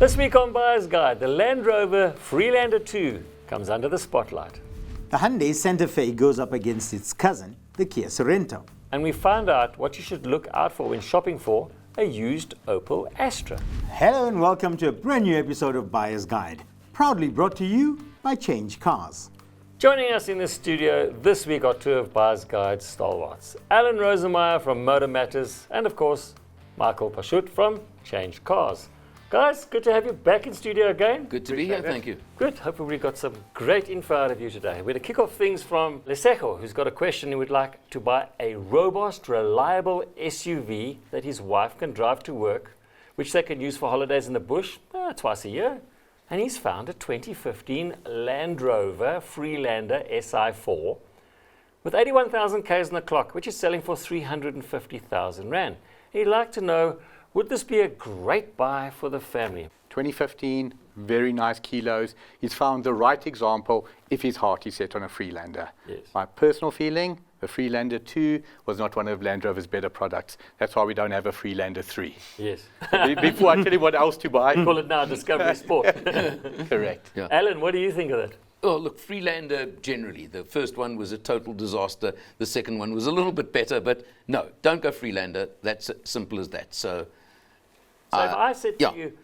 This week on Buyer's Guide, the Land Rover Freelander 2 comes under the spotlight. The Hyundai Santa Fe goes up against its cousin, the Kia Sorento. And we found out what you should look out for when shopping for a used Opel Astra. Hello and welcome to a brand new episode of Buyer's Guide, proudly brought to you by Change Cars. Joining us in the studio this week are two of Buyer's Guide stalwarts, Alan Rosemeyer from Motor Matters and of course Michael Pashut from Change Cars. Guys, good to have you back in studio again. Good to be here, thank you. Good. Hopefully we got some great info out of you today. We're going to kick off things from Lesejo, who's got a question. He would like to buy a robust, reliable SUV that his wife can drive to work, which they can use for holidays in the bush twice a year. And he's found a 2015 Land Rover Freelander SI4 with 81,000 Ks on the clock, which is selling for 350,000 Rand. He'd like to know, would this be a great buy for the family? 2015, very nice kilos. He's found the right example if his heart is set on a Freelander. Yes. My personal feeling, the Freelander 2 was not one of Land Rover's better products. That's why we don't have a Freelander 3. Yes. Before I tell you what else to buy. Call it now Discovery Sport. Correct. Yeah. Alan, what do you think of that? Oh, look, Freelander generally, the first one was a total disaster. The second one was a little bit better, but no, don't go Freelander. That's simple as that. So if I said to you,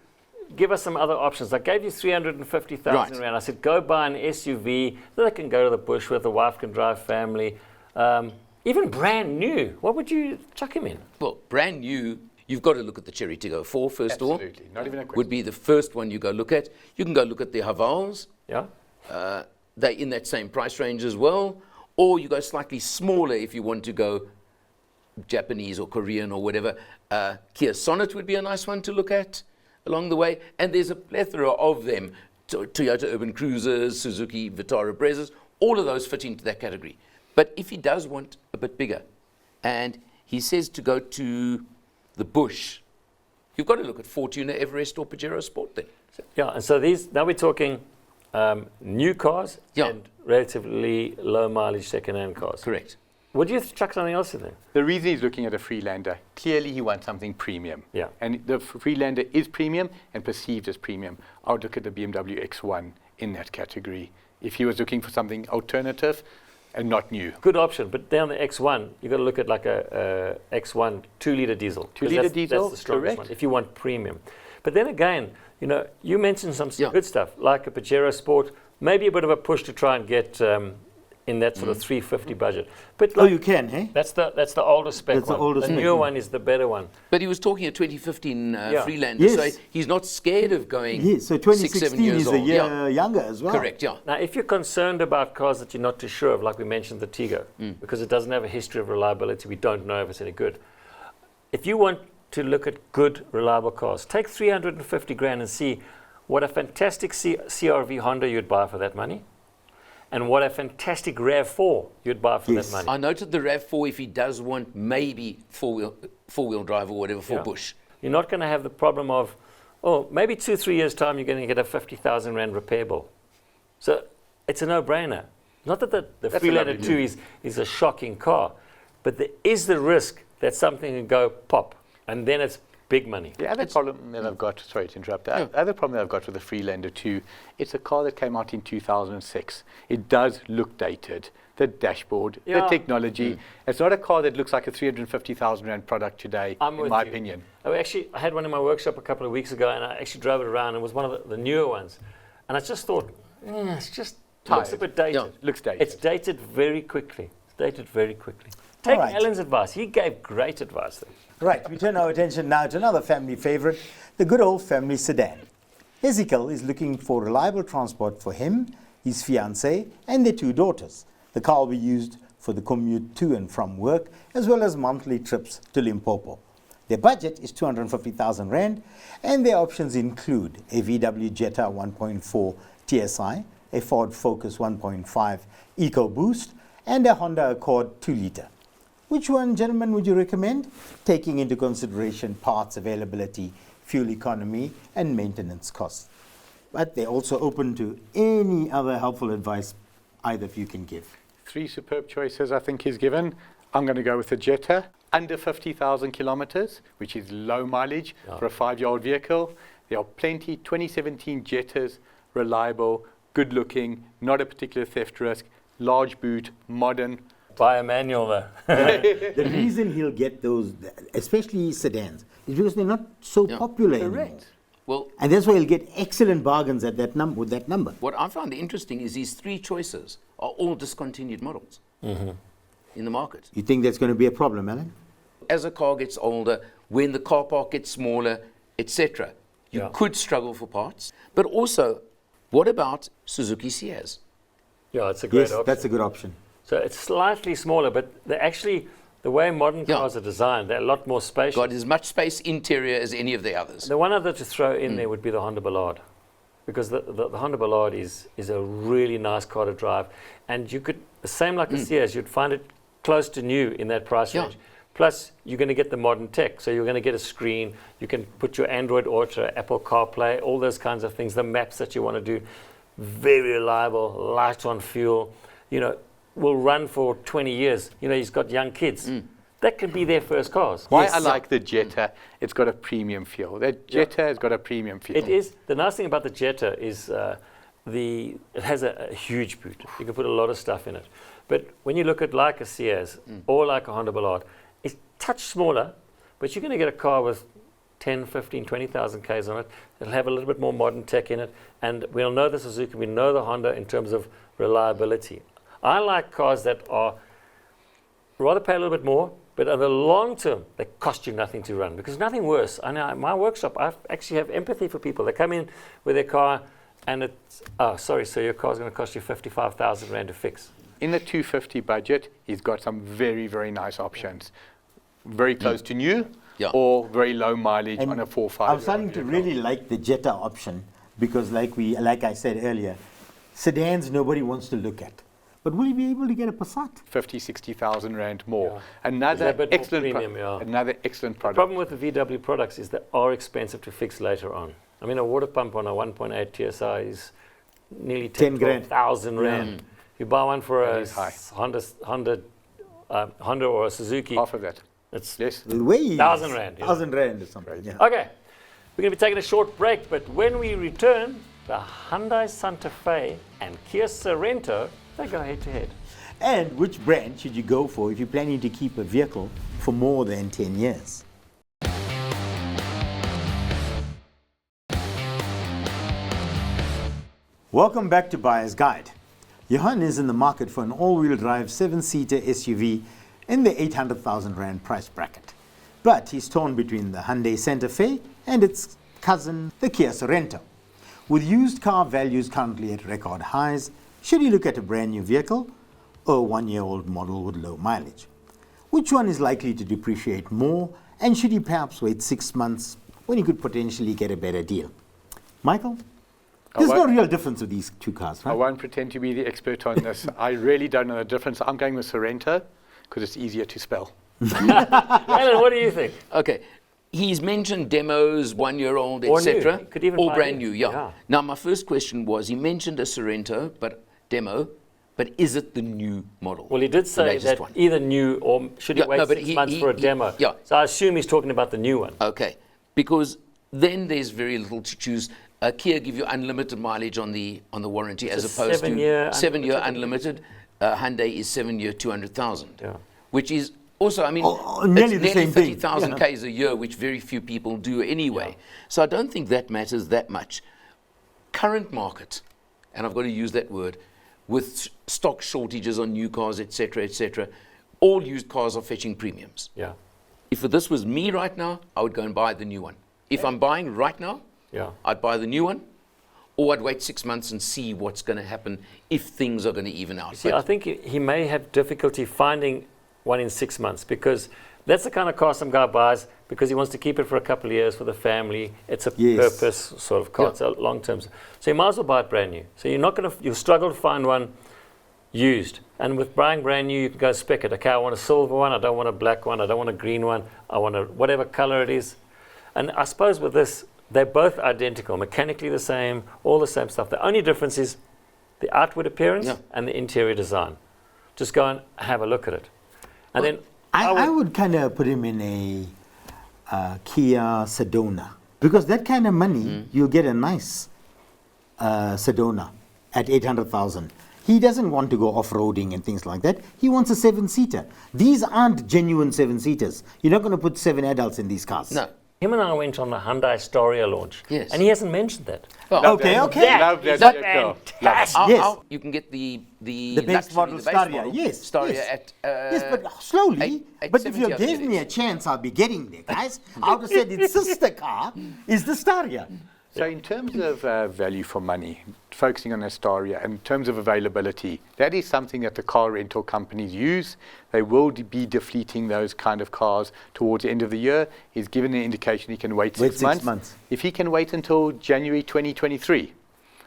give us some other options. I gave you 350,000 Rand. I said, go buy an SUV that I can go to the bush with, the wife can drive, family. Even brand new. What would you chuck him in? Well, brand new, you've got to look at the Cherry Tiggo 4 first of all. Absolutely, not even a question. Would be the first one you go look at. You can go look at the Havals. Yeah. They're in that same price range as well. Or you go slightly smaller if you want to go Japanese or Korean or whatever. Kia Sorento would be a nice one to look at along the way. And there's a plethora of them. Toyota Urban Cruisers, Suzuki Vitara Brezzas, all of those fit into that category. But if he does want a bit bigger, and he says to go to the bush, you've got to look at Fortuner, Everest or Pajero Sport then. Yeah, and so now we're talking new cars and relatively low mileage second-hand cars. Correct. Would you chuck something else in there? The reason he's looking at a Freelander, clearly he wants something premium. Yeah. And the Freelander is premium and perceived as premium. I would look at the BMW X1 in that category. If he was looking for something alternative and not new. Good option, but down the X1, you've got to look at like a X1 2-litre diesel. 2-litre diesel, that's the strongest correct. one, if you want premium. But then again, you mentioned some good stuff, like a Pajero Sport, maybe a bit of a push to try and get in that sort of 350 budget. But You can, hey? That's the older spec That's the one. older The spec newer one. one is the better one. But he was talking a 2015 Freelander, Yes. so he's not scared of going Yes, so 6-7 2016 years is a old. year younger as well. Correct, yeah. Now, if you're concerned about cars that you're not too sure of, like we mentioned the Tiggo, because it doesn't have a history of reliability, we don't know if it's any good. If you want to look at good, reliable cars, take 350 grand and see what a fantastic CRV Honda you'd buy for that money, and what a fantastic RAV4 you'd buy for that money. I noted the RAV4 if he does want maybe four-wheel drive or whatever for bush. You're not going to have the problem of, maybe 2-3 years' time you're going to get a 50,000 Rand repair bill. So it's a no-brainer. Not that the Freelander 2 is a shocking car, but there is the risk that something can go pop, and then it's big money. The other problem that I've got, sorry to interrupt, the other problem that I've got with the Freelander 2, it's a car that came out in 2006. It does look dated. The dashboard, the technology. It's not a car that looks like a 350,000 Rand product today, in my opinion. I had one in my workship a couple of weeks ago, and I actually drove it around. It was one of the newer ones. And I just thought, it's just looks a bit dated. Yeah, looks dated. It's dated very quickly. Take right. Alan's advice. He gave great advice there. Right, we turn our attention now to another family favorite, the good old family sedan. Ezekiel is looking for reliable transport for him, his fiancée, and their 2 daughters. The car will be used for the commute to and from work, as well as monthly trips to Limpopo. Their budget is 250,000 Rand, and their options include a VW Jetta 1.4 TSI, a Ford Focus 1.5 EcoBoost, and a Honda Accord 2-litre. Which one, gentlemen, would you recommend, taking into consideration parts availability, fuel economy, and maintenance costs? But they're also open to any other helpful advice either of you can give. 3 superb choices I think he's given. I'm going to go with the Jetta, under 50,000 kilometers, which is low mileage for a 5-year-old vehicle. There are plenty. 2017 Jettas, reliable, good looking, not a particular theft risk, large boot, modern. Buy a manual though. The reason he'll get those, especially sedans, is because they're not so popular anymore. Correct. Well, And that's why he'll get excellent bargains at that with that number. what I found interesting is these three choices are all discontinued models in the market. You think that's going to be a problem, Alan? As a car gets older, when the car park gets smaller, etc., you could struggle for parts. But also, what about Suzuki Ciaz? Yeah, it's a great Yes, option. that's a good option. So it's slightly smaller, but they're actually, the way modern cars are designed, they're a lot more spacious. Got as much space interior as any of the others. The one other to throw in there would be the Honda Ballade, because the Honda Ballade is a really nice car to drive, and you could, the same like a Ciaz, you'd find it close to new in that price range. Plus, you're going to get the modern tech, so you're going to get a screen, you can put your Android Auto, Apple CarPlay, all those kinds of things, the maps that you want to do, very reliable, light on fuel, will run for 20 years. He's got young kids. That can be their first cars. Why I like the Jetta, it's got a premium feel. The Jetta has got a premium feel. It is. The nice thing about the Jetta is it has a huge boot. You can put a lot of stuff in it. But when you look at like a Ciaz or like a Honda Ballade, it's touch smaller, but you're going to get a car with 10, 15, 20,000 Ks on it. It'll have a little bit more modern tech in it. And we'll know the Suzuki, we know the Honda in terms of reliability. I like cars that are rather pay a little bit more, but in the long term, they cost you nothing to run. Because nothing worse. I know in my workshop, I actually have empathy for people. They come in with their car and it's, so your car's going to cost you 55,000 Rand to fix. In the 250 budget, he's got some very, very nice options. Very close to new or very low mileage on a 4.5. I'm starting to really like the Jetta option because like I said earlier, sedans nobody wants to look at. But will you be able to get a Passat? 50, 60,000 Rand more. Yeah. Another bit more excellent premium, another excellent The product. problem with the VW products is they are expensive to fix later on. I mean, a water pump on a 1.8 TSI is nearly 10 grand. 12,000 Rand. You buy one for That a is high. Honda or a Suzuki, Half of that. it's Yes. Way 1,000 Rand. 1,000 Rand or something. Yeah. Okay, we're going to be taking a short break, but when we return, the Hyundai Santa Fe and Kia Sorento, they go head to head. And which brand should you go for if you're planning to keep a vehicle for more than 10 years? Welcome back to Buyer's Guide. Johan is in the market for an all-wheel drive 7-seater SUV in the 800,000 Rand price bracket. But he's torn between the Hyundai Santa Fe and its cousin, the Kia Sorento. With used car values currently at record highs, should he look at a brand new vehicle or a one-year-old model with low mileage? Which one is likely to depreciate more, and should he perhaps wait 6 months when he could potentially get a better deal? Michael? There's no real difference with these two cars, I right? won't pretend to be the expert on this. I really don't know the difference. I'm going with Sorento because it's easier to spell. Alan, what do you think? Okay. He's mentioned demos, 1-year-old, Or new. etc. Could even Or buy brand new. new, yeah. Yeah. Now, my first question was, he mentioned a Sorento, but demo, but is it the new model? Well, he did The say latest that one. either new or should he Yeah, wait no, but 6 months for a he- demo? yeah. So I assume he's talking about the new one. Okay, because then there's very little to choose. Kia give you unlimited mileage on the warranty as a opposed to 7-year 7-year unlimited. unlimited. Hyundai is 7-year 200,000, Yeah. which is also, I mean, nearly it's the same thing. 30,000 Yeah. Ks a year, which very few people do anyway. So I don't think that matters that much. Current market, and I've got to use that word, with stock shortages on new cars, etc., all used cars are fetching premiums. Yeah. If this was me right now, I would go and buy the new one. If I'm buying right now, Yeah. I'd buy the new one, or I'd wait 6 months and see what's going to happen if things are going to even out. See, But I think he may have difficulty finding one in 6 months because that's the kind of car some guy buys because he wants to keep it for a couple of years for the family. It's a Yes. purpose sort of car. Yeah. It's a long term. So you might as well buy it brand new. So you'll struggle to find one used. And with buying brand new, you can go spec it. Okay, I want a silver one. I don't want a black one. I don't want a green one. I want a whatever color it is. And I suppose with this, they're both identical, mechanically the same, all the same stuff. The only difference is the outward appearance and the interior design. Just go and have a look at it. And then I would kind of put him in a Kia Sedona Because that kind of money, you'll get a nice Sedona at 800,000. He doesn't want to go off-roading and things like that. He wants a 7-seater. These aren't genuine 7-seaters. You're not going to put 7 adults in these cars. No. Him and I went on the Hyundai Staria launch. Yes. And he hasn't mentioned that. Well, Okay. Love that is vehicle. fantastic. Yes. You can get the base luxury, model the base Staria, model yes, Staria yes. at Yes, but slowly. But if you 870 gave me a chance, I'll be getting there, guys. I would have said its sister car is the Staria. So in terms of value for money, focusing on Astaria, in terms of availability, that is something that the car rental companies use. They will be defleeting those kind of cars towards the end of the year. He's given an indication he can wait 6 months. If he can wait until January 2023,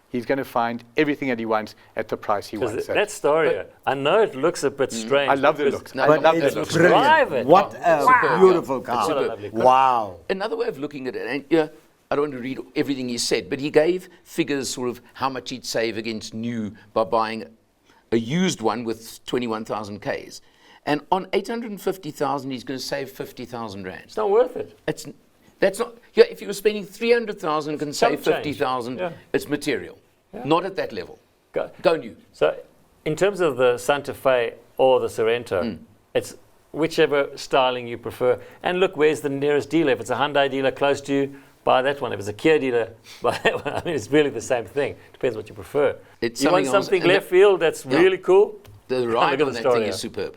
he's going to find everything that he wants at the price he wants. That Staria, I know it looks a bit strange. I love the because looks. No, I But love it's the looks. brilliant. Drive it. What a Superb, beautiful yeah. car. What a lovely car. Wow. Another way of looking at it, and yeah, I don't want to read everything he said, but he gave figures sort of how much he'd save against new by buying a used one with 21,000 Ks. And on 850,000, he's going to save 50,000 rand. It's not worth it. That's not, yeah, if you were spending 300,000 and save Chump change. 50,000, Yeah. it's material. Not at that level. Go. Go new. So, in terms of the Santa Fe or the Sorento, it's whichever styling you prefer. And look, where's the nearest dealer? If it's a Hyundai dealer close to you, buy that one. If it's a Kia dealer, buy that one. I mean, it's really the same thing. Depends what you prefer. It's You want something else, something and left field that's Yeah. really cool? The Look ride at on the that thing Staria. is superb.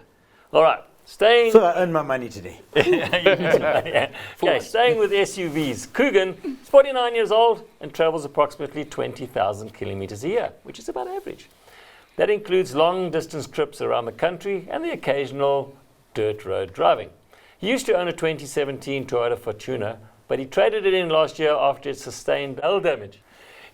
All right, staying. So I earned my money today. Yeah. Okay, staying with SUVs. Coogan is 49 years old and travels approximately 20,000 kilometers a year, which is about average. That includes long distance trips around the country and the occasional dirt road driving. He used to own a 2017 Toyota Fortuner, but he traded it in last year after it sustained hull damage.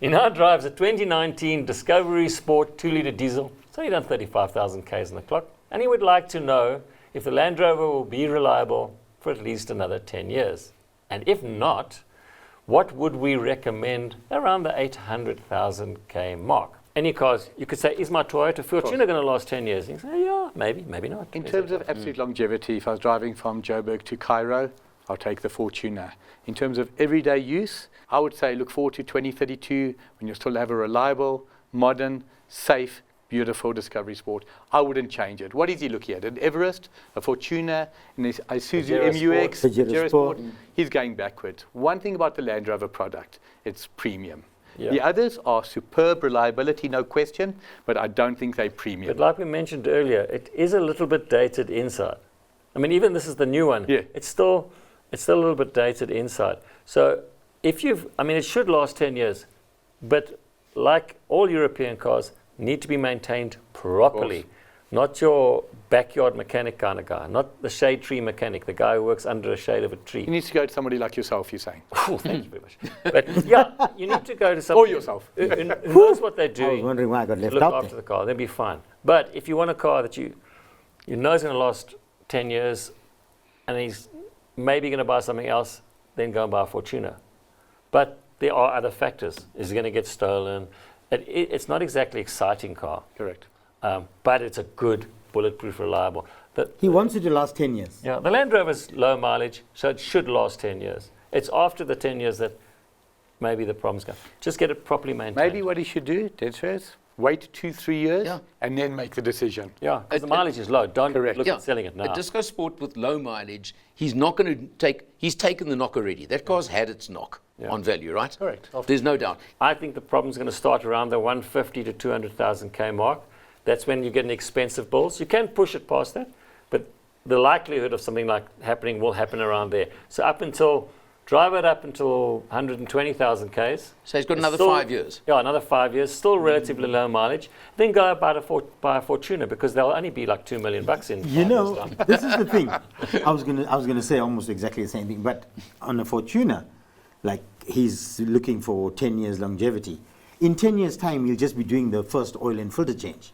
He now drives a 2019 Discovery Sport 2-litre diesel, so he done 35,000 Ks on the clock, and he would like to know if the Land Rover will be reliable for at least another 10 years. And if not, what would we recommend around the 800,000 K mark? Any cars, you could say, is my Toyota Fortuner going to last 10 years? And you say, yeah, maybe, maybe not. In terms of absolute longevity, if I was driving from Joburg to Cairo, I'll take the Fortuner. In terms of everyday use, I would say look forward to 2032 when you'll still have a reliable, modern, safe, beautiful Discovery Sport. I wouldn't change it. What is he looking at? An Everest, a Fortuner, and a Isuzu Pajero MUX, Sport. Pajero Pajero Sport. He's going backwards. One thing about the Land Rover product, it's premium. Yeah. The others are superb reliability, no question, but I don't think they're premium. But like we mentioned earlier, it is a little bit dated inside. I mean, even this is the new one. Yeah. It's still a little bit dated inside. So it should last 10 years, but like all European cars, need to be maintained properly. Not your backyard mechanic kind of guy, not the shade tree mechanic, the guy who works under a shade of a tree. You need to go to somebody like yourself, you're saying. Oh, thank you very much. But yeah, you need to go to somebody Or yourself. who knows what they're I was doing. wondering why I got left Look out after there. the car, they'll be fine. But if you want a car that you know is going to last 10 years and he's maybe going to buy something else, then go and buy a Fortuner. But there are other factors. Is it going to get stolen? It's not exactly an exciting car, Correct. but it's a good, bulletproof, reliable. He wants it to last 10 years. Yeah, the Land Rover's low mileage, so it should last 10 years. It's after the 10 years that maybe the problems come. Just get it properly maintained. Maybe what he should do, wait 2-3 years Yeah. and then make the decision. Yeah, because the mileage is low. Don't Correct. look at selling it now. A Disco Sport with low mileage, he's not going to take, he's taken the knock already. That car's had its knock on value, right? Correct. There's no doubt. I think the problem's going to start around the 150 to 200,000 K mark. That's when you get an expensive bills. You can push it past that, but the likelihood of something like happening will happen around there. So drive it up until 120,000 Ks. So he's got It's another still- 5 years. Yeah, another 5 years, still relatively low mileage. Then go buy a Fortuner because they'll only be like $2 million in 5 You years' know, time. this is the thing. I was gonna say almost exactly the same thing, but on a Fortuner, like he's looking for 10 years longevity. In 10 years' time, he'll just be doing the first oil and filter change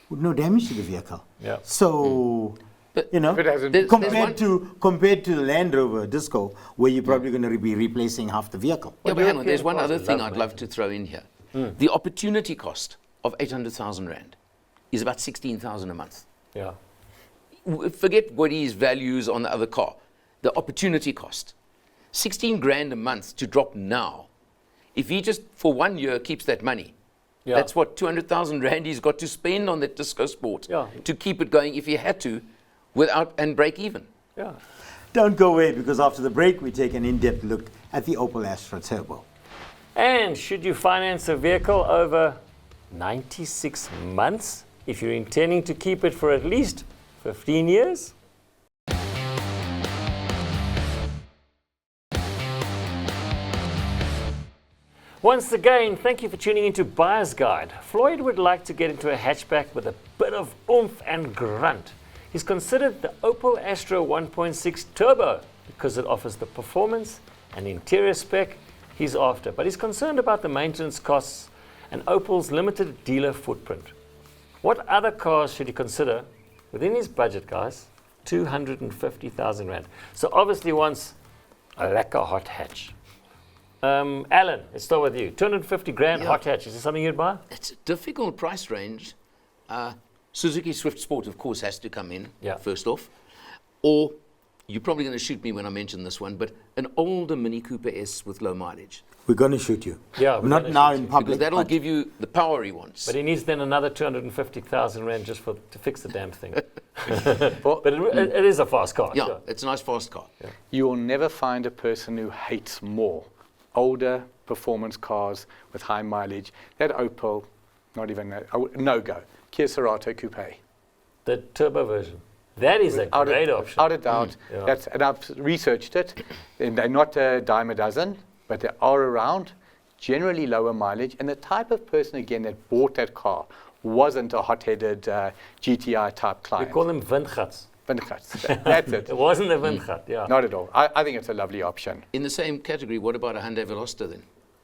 with no damage to the vehicle. Yeah. So, But- you know, If it hasn't- There's compared to the Land Rover Disco, where you're probably going to be replacing half the vehicle. Yeah, but hang on, there's European one cars other are thing lovely. I'd love to throw in here. The opportunity cost of 800,000 Rand is about 16,000 a month. Yeah. Forget what his values on the other car. The opportunity cost. 16 grand a month to drop now. If he just for 1 year keeps that money, Yeah. that's what 200,000 rand he's got to spend on that disco sport to keep it going if he had to, without and break even. Yeah. Don't go away, because after the break, we take an in-depth look at the Opel Astra Turbo. And should you finance a vehicle over 96 months if you're intending to keep it for at least 15 years? Once again, thank you for tuning into Buyer's Guide. Floyd would like to get into a hatchback with a bit of oomph and grunt. He's considered the Opel Astra 1.6 Turbo because it offers the performance and interior spec he's after, but he's concerned about the maintenance costs and Opel's limited dealer footprint. What other cars should he consider within his budget, guys? 250,000 Rand. So obviously wants a lekker hot hatch. Alan, let's start with you. 250 grand hot hatch. Is this something you'd buy? It's a difficult price range. Suzuki Swift Sport, of course, has to come in first off. Or, you're probably going to shoot me when I mention this one, but an older Mini Cooper S with low mileage. We're going to shoot you. Yeah, we're not gonna now shoot in you. public. Because that'll but give you the power he wants. But he needs then another 250,000 Rand just to fix the damn thing. But it is a fast car. yeah, sure. it's a nice fast car. Yeah. You will never find a person who hates more older performance cars with high mileage. That Opel, not even a no-go. Kia Sorento Coupe. The turbo version. That is a great option. Without a doubt. Yeah. And I've researched it. And they're not a dime a dozen, but they are around, generally lower mileage. And the type of person, again, that bought that car wasn't a hot-headed GTI type client. We call them windgats. That's it. It wasn't a windgat, yeah. Not at all. I think it's a lovely option. In the same category, what about a Hyundai Veloster then?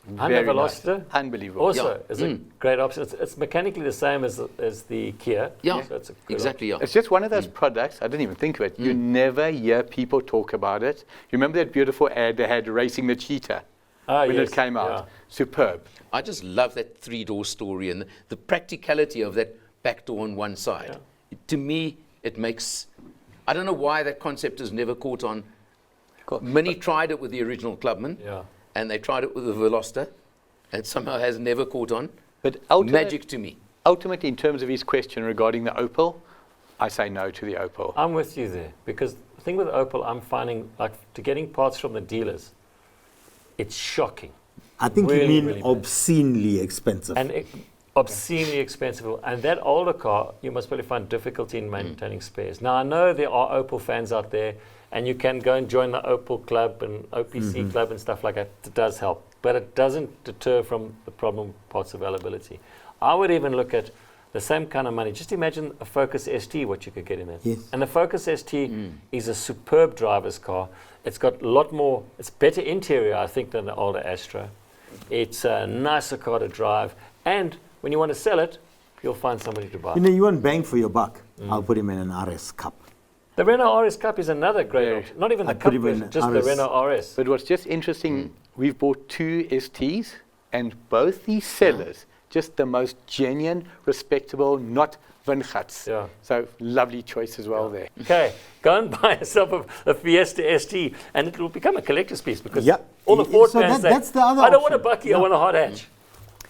Hyundai Very Veloster, nice. Unbelievable. also is a great option. It's mechanically the same as the Kia. Yeah, so it's a good exactly. Yeah. It's just one of those products, I didn't even think of it. You never hear people talk about it. You remember that beautiful ad they had racing the cheetah when yes, it came out? yeah. Superb. I just love that three-door story and the practicality of that back door on one side. To me, it makes... I don't know why that concept has never caught on. Mini tried it with the original Clubman, and they tried it with the Veloster, and somehow has never caught on. But Magic to me. Ultimately, in terms of his question regarding the Opel, I say no to the Opel. I'm with you there, because the thing with Opel, I'm finding, like, to getting parts from the dealers, it's shocking. I think Really, you mean really bad. obscenely expensive. And obscenely expensive. And that older car, you must probably find difficulty in maintaining spares. Now, I know there are Opel fans out there, and you can go and join the Opel club and OPC club and stuff like that. It does help. But it doesn't deter from the problem of parts availability. I would even look at the same kind of money. Just imagine a Focus ST, what you could get in it. Yes. And the Focus ST is a superb driver's car. It's got a lot more, it's better interior, I think, than the older Astra. It's a nicer car to drive. And when you want to sell it, you'll find somebody to buy. You know, you want bang for your buck. I'll put him in an RS Cup. The Renault RS Cup is another great option. Not even the I'd Cup put him in version, just the RS. Renault RS. But what's just interesting, we've bought two STs, and both these sellers, just the most genuine, respectable, not Windgats. Yeah. So lovely choice as well there. Okay, go and buy yourself a Fiesta ST, and it will become a collector's piece because Yeah. all the Ford So fans say, that's the other I don't want a option. Bucky, I want a hot hatch.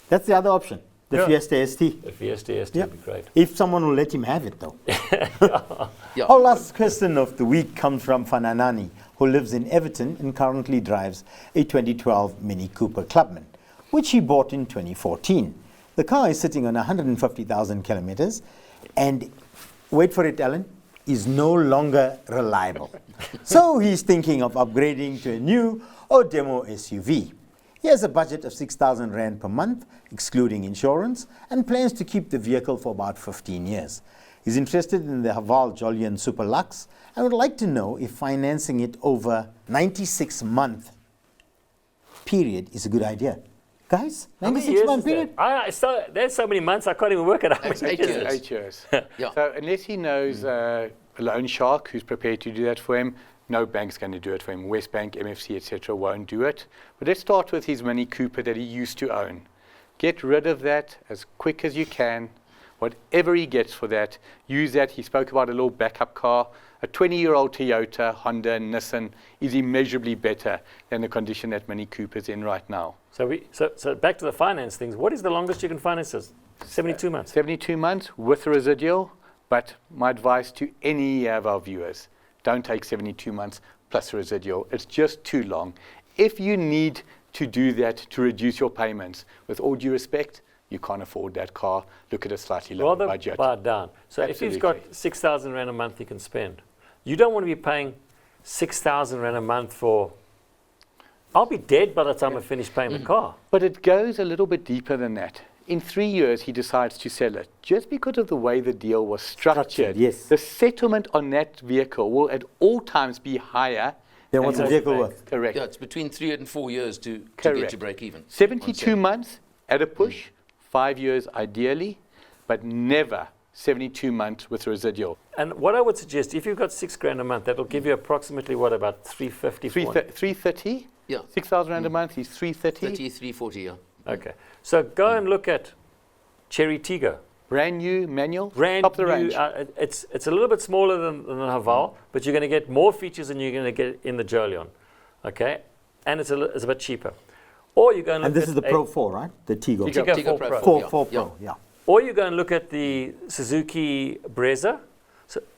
That's the other option, the Yeah. Fiesta ST. The Fiesta ST Yeah. would be great. If someone will let him have it, though. Yeah. Our last question of the week comes from Fananani, who lives in Everton and currently drives a 2012 Mini Cooper Clubman, which he bought in 2014. The car is sitting on 150,000 kilometers and, wait for it, Alan, is no longer reliable. So he's thinking of upgrading to a new or demo SUV. He has a budget of 6,000 Rand per month, excluding insurance, and plans to keep the vehicle for about 15 years. He's interested in the Haval Jolion Super Lux and would like to know if financing it over 96-month period is a good idea. Guys, How many years 96-month is period? that? There's so many months, I can't even work it out. That's How many 8 years is years. it? 8 years. Yeah. So unless he knows a loan shark who's prepared to do that for him, no bank's going to do it for him. Westbank, MFC, etc. won't do it. But let's start with his Mini Cooper that he used to own. Get rid of that as quick as you can. Whatever he gets for that, use that. He spoke about a little backup car. A 20-year-old Toyota, Honda, and Nissan is immeasurably better than the condition that Mini Cooper's in right now. So back to the finance things. What is the longest you can finance this? 72 months. 72 months with residual, but my advice to any of our viewers, don't take 72 months plus residual. It's just too long. If you need to do that to reduce your payments, with all due respect, you can't afford that car. Look at a slightly lower Rather budget. buy it down. So if Absolutely. you've got 6,000 Rand a month you can spend, you don't want to be paying 6,000 Rand a month for... I'll be dead by the time I finish paying the car. But it goes a little bit deeper than that. In 3 years, he decides to sell it. Just because of the way the deal was structured, yes. the settlement on that vehicle will at all times be higher Then what's the than vehicle what's worth? paid. Correct. Yeah, it's between 3 and 4 years to get Correct. to break even. 72 months at a push, 5 years ideally, but never 72 months with residual. And what I would suggest, if you've got 6 grand a month, that'll give you approximately, what, about 350? 330, Yeah. 6,000 Rand a month is 330. 30, 340, yeah. Okay. So go and look at Cherry Tiggo. Brand new manual, Brand top of the new, range. it's a little bit smaller than the Haval, but you're going to get more features than you're going to get in the Jolion. Okay? And it's a bit cheaper. Or you go and look And this at is the Pro 4, right? The Tiggo. Tiggo Tiggo 4 Pro Pro. 4. 4 Yeah. Pro, yeah. Or you go and look at the Suzuki Brezza,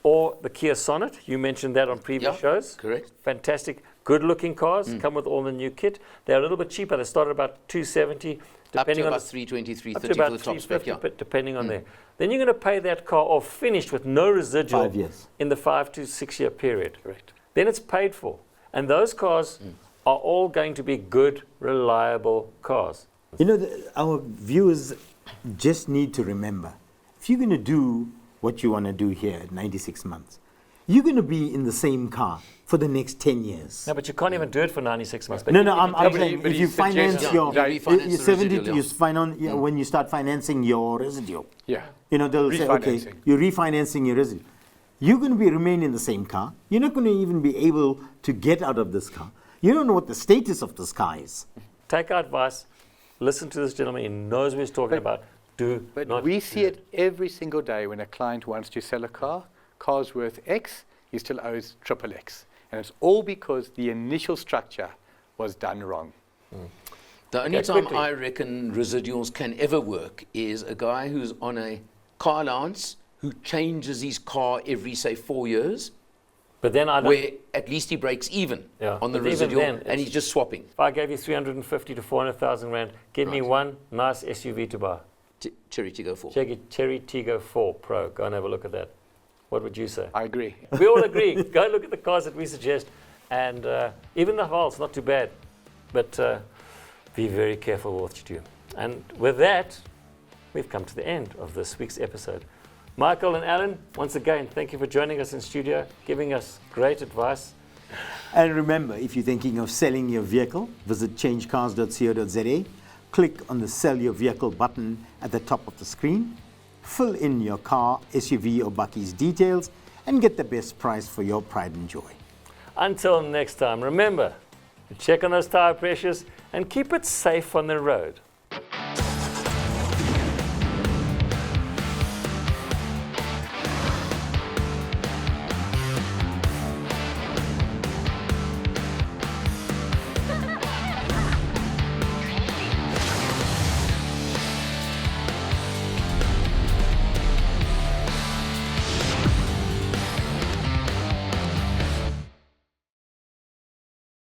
or the Kia Sonnet. You mentioned that on previous Yeah, shows. correct. Fantastic, good-looking cars. Come with all the new kit. They're a little bit cheaper. They start at about 270, Up depending to on about the, 320, up to 330 about for the top spec, 350, yeah. but depending on there. Then you're going to pay that car off finished with no residual 5 years. in the 5 to 6 year period. Correct. Then it's paid for, and those cars are all going to be good, reliable cars. You know, our viewers just need to remember, if you're going to do what you want to do here at 96 months, you're going to be in the same car for the next 10 years. No, but you can't even do it for 96 months. But No, you no, can I'm take it- saying but if he you finance suggests- your, Yeah, you refinance you the 70, residual, you yeah. finance, when you start financing your residual. Yeah. You know, they'll say, okay, Refinancing. you're refinancing your residual. You're going to remain in the same car. You're not going to even be able to get out of this car. You don't know what the status of this car is. Take our advice, listen to this gentleman, he knows what he's talking about. But not we do see it every single day when a client wants to sell a car. Car's worth X, he still owes triple X. And it's all because the initial structure was done wrong. The only Okay, time quickly. I reckon residuals can ever work is a guy who's on a car allowance who changes his car every, say, 4 years, But then I don't. where at least he breaks even Yeah, on the but even residual, then, and it's- he's just swapping. If I gave you 350 to 400,000 Rand, give me Right. one nice SUV to buy. Cherry Tiggo 4. Cherry Tiggo 4 Pro. Go and have a look at that. What would you say? I agree. We all agree. Go look at the cars that we suggest. And even the Haval's not too bad. But be very careful with what you do. And with that, we've come to the end of this week's episode. Michael and Alan, once again, thank you for joining us in studio, giving us great advice. And remember, if you're thinking of selling your vehicle, visit changecars.co.za. Click on the Sell Your Vehicle button at the top of the screen. Fill in your car, SUV, or bakkies details and get the best price for your pride and joy. Until next time, remember, check on those tire pressures and keep it safe on the road.